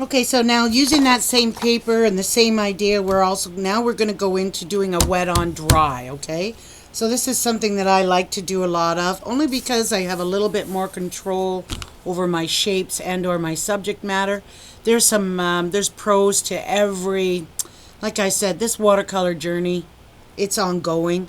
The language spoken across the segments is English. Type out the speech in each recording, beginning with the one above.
Okay, so now using that same paper and the same idea, we're going to go into doing a wet on dry, okay? So this is something that I like to do a lot of, only because I have a little bit more control over my shapes and or my subject matter. There's pros to every, like I said, this watercolor journey, it's ongoing.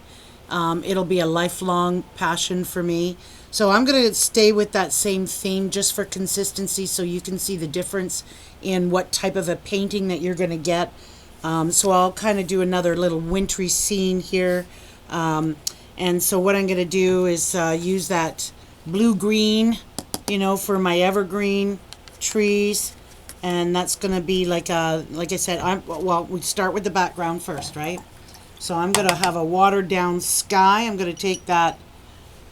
It'll be a lifelong passion for me. So I'm going to stay with that same theme just for consistency so you can see the difference in what type of a painting that you're going to get. So I'll kind of do another little wintry scene here. And so what I'm going to do is use that blue-green, for my evergreen trees. And that's going to be like I said, we start with the background first, right? So I'm going to have a watered down sky. I'm going to take that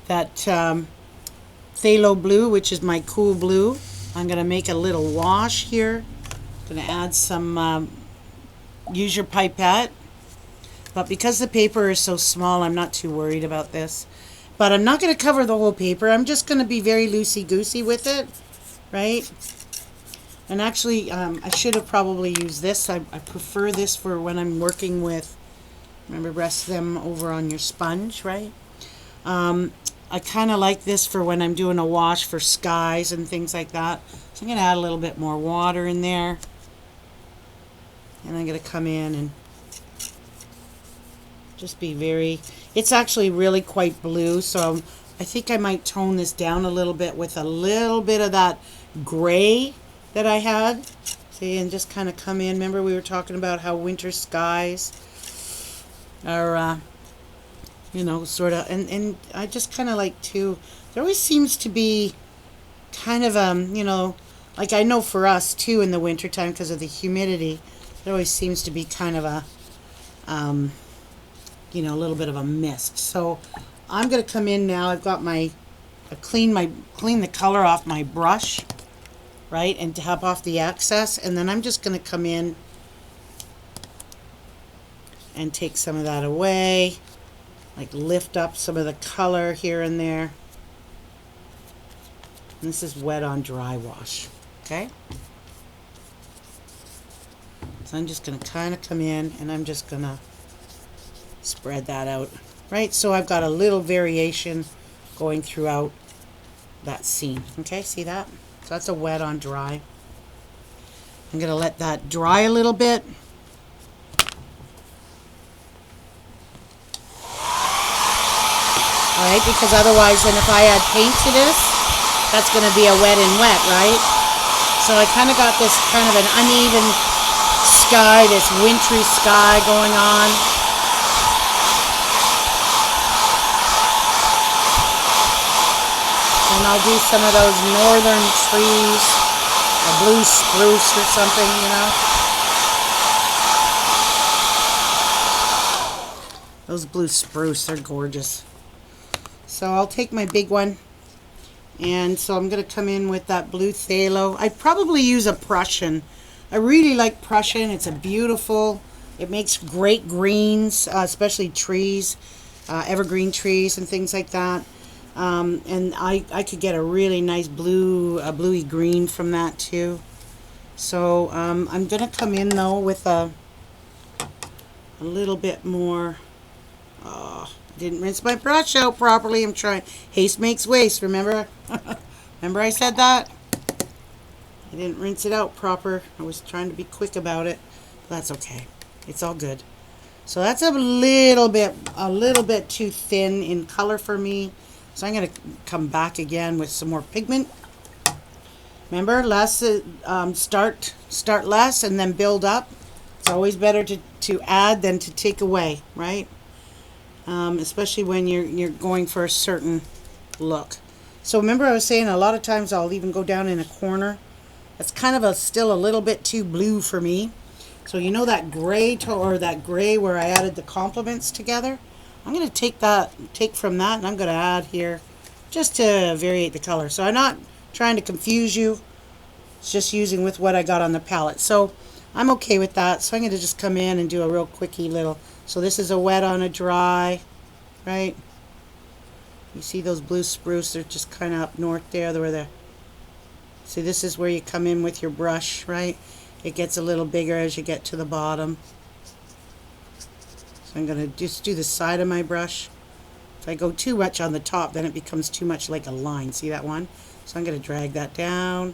phthalo blue, which is my cool blue. I'm going to make a little wash here. I'm going to add some, use your pipette. But because the paper is so small, I'm not too worried about this. But I'm not going to cover the whole paper. I'm just going to be very loosey-goosey with it, right? And actually, I should have probably used this. I prefer this for when I'm working with, remember, rest them over on your sponge, right? I kind of like this for when I'm doing a wash for skies and things like that. So I'm going to add a little bit more water in there. And I'm going to come in and just be very, it's actually really quite blue, so I think I might tone this down a little bit with a little bit of that gray that I had. See, and just kind of come in. Remember we were talking about how winter skies are, sort of, and I just kind of like to, there always seems to be kind of, like I know for us too in the winter time because of the humidity, there always seems to be kind of a, a little bit of a mist. So I'm going to come in now. I've got clean the color off my brush, right, and tap off the excess, and then I'm just going to come in and take some of that away, like lift up some of the color here and there. And this is wet on dry wash, okay? So I'm just going to kind of come in and I'm just going to spread that out, right? So I've got a little variation going throughout that scene, okay? See that? So that's a wet on dry. I'm going to let that dry a little bit. Alright, because otherwise then if I add paint to this, that's going to be a wet and wet, right? So I kind of got this kind of an uneven sky, this wintry sky going on. And I'll do some of those northern trees, a blue spruce or something, Those blue spruce, they're gorgeous. So I'll take my big one, and so I'm going to come in with that blue phthalo. I'd probably use a Prussian. I really like Prussian. It's it makes great greens, especially trees, evergreen trees and things like that. And I could get a really nice bluey green from that too. So I'm going to come in though with a little bit more. Didn't rinse my brush out properly. I'm trying. Haste makes waste, remember? Remember I said that? I didn't rinse it out proper. I was trying to be quick about it. But that's okay. It's all good. So that's a little bit too thin in color for me. So I'm going to come back again with some more pigment. Remember, start less and then build up. It's always better to add than to take away, right? Especially when you're going for a certain look. So remember I was saying a lot of times I'll even go down in a corner. That's kind of still a little bit too blue for me. So that gray or that gray where I added the complements together. I'm going to take from that and I'm going to add here just to variate the color. So I'm not trying to confuse you. It's just using with what I got on the palette. So I'm okay with that. So I'm going to just come in and do a real quickie little. So this is a wet on a dry, right? You see those blue spruce, they're just kind of up north there where the See, this is where you come in with your brush, right? It gets a little bigger as you get to the bottom. So I'm going to just do the side of my brush. If I go too much on the top, then it becomes too much like a line. See that one? So I'm going to drag that down.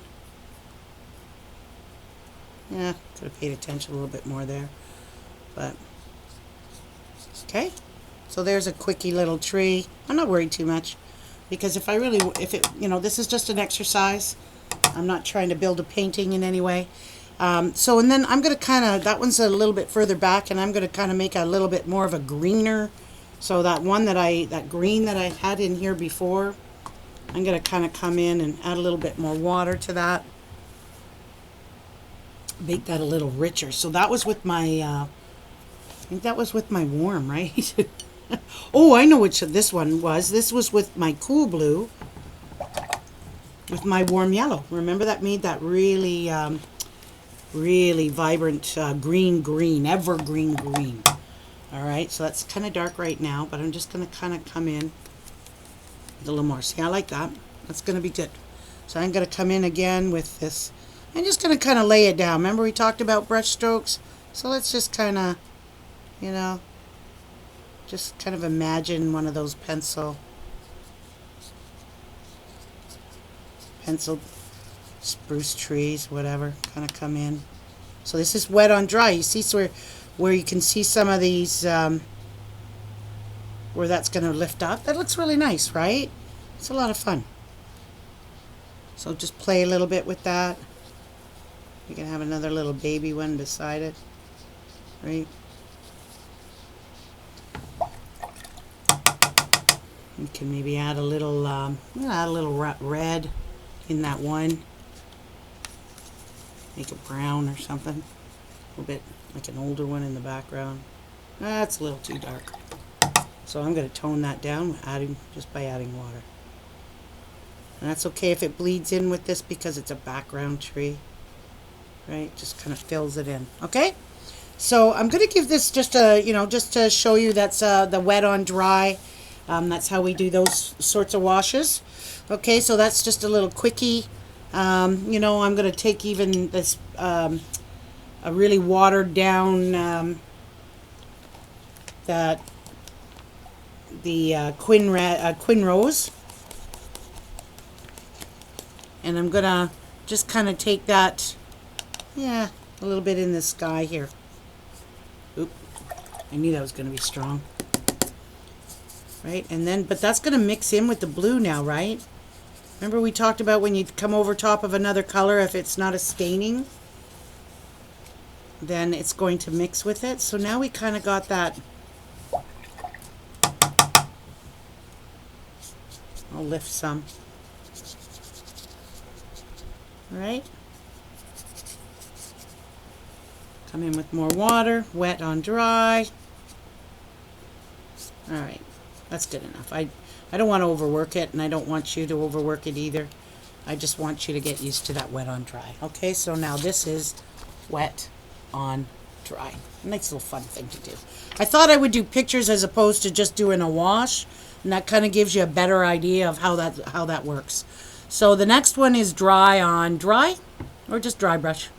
Yeah, could have paid attention a little bit more there. But, okay. So there's a quickie little tree. I'm not worried too much. Because if it, you know, this is just an exercise. I'm not trying to build a painting in any way. So, and then I'm going to kind of, that one's a little bit further back, and I'm going to kind of make a little bit more of a greener. So that one that green that I had in here before, I'm going to kind of come in and add a little bit more water to that. Make that a little richer. So that was with my, I think that was with my warm, right? Oh, I know which this one was. This was with my cool blue, with my warm yellow. Remember that made that really, really vibrant green, evergreen green. All right, so that's kind of dark right now, but I'm just going to kind of come in with a little more. See, I like that. That's going to be good. So I'm going to come in again with this. I'm just going to kind of lay it down. Remember we talked about brush strokes? So let's just kind of, you know, just kind of imagine one of those pencil spruce trees, whatever, kind of come in. So this is wet on dry. You see where you can see some of these, where that's going to lift up. That looks really nice, right? It's a lot of fun. So just play a little bit with that. You can have another little baby one beside it, right? You can maybe add a little red in that one. Make it brown or something. A little bit like an older one in the background. That's a little too dark. So I'm going to tone that down just by adding water. And that's okay if it bleeds in with this because it's a background tree. Right? Just kind of fills it in. Okay? So I'm going to give this just to show you that's the wet on dry. That's how we do those sorts of washes. Okay, so that's just a little quickie. You know, I'm going to take even this a really watered down Quin Rose, and I'm going to just kind of take that, yeah, a little bit in the sky here. Oop, I knew that was going to be strong. Right, and then, but that's going to mix in with the blue now, right? Remember we talked about when you come over top of another color, if it's not a staining, then it's going to mix with it. So now we kind of got that. I'll lift some. All right. Come in with more water, wet on dry. All right. That's good enough. I don't want to overwork it, and I don't want you to overwork it either. I just want you to get used to that wet on dry. Okay, so now this is wet on dry. Nice little fun thing to do. I thought I would do pictures as opposed to just doing a wash, and that kind of gives you a better idea of how that works. So the next one is dry on dry, or just dry brush.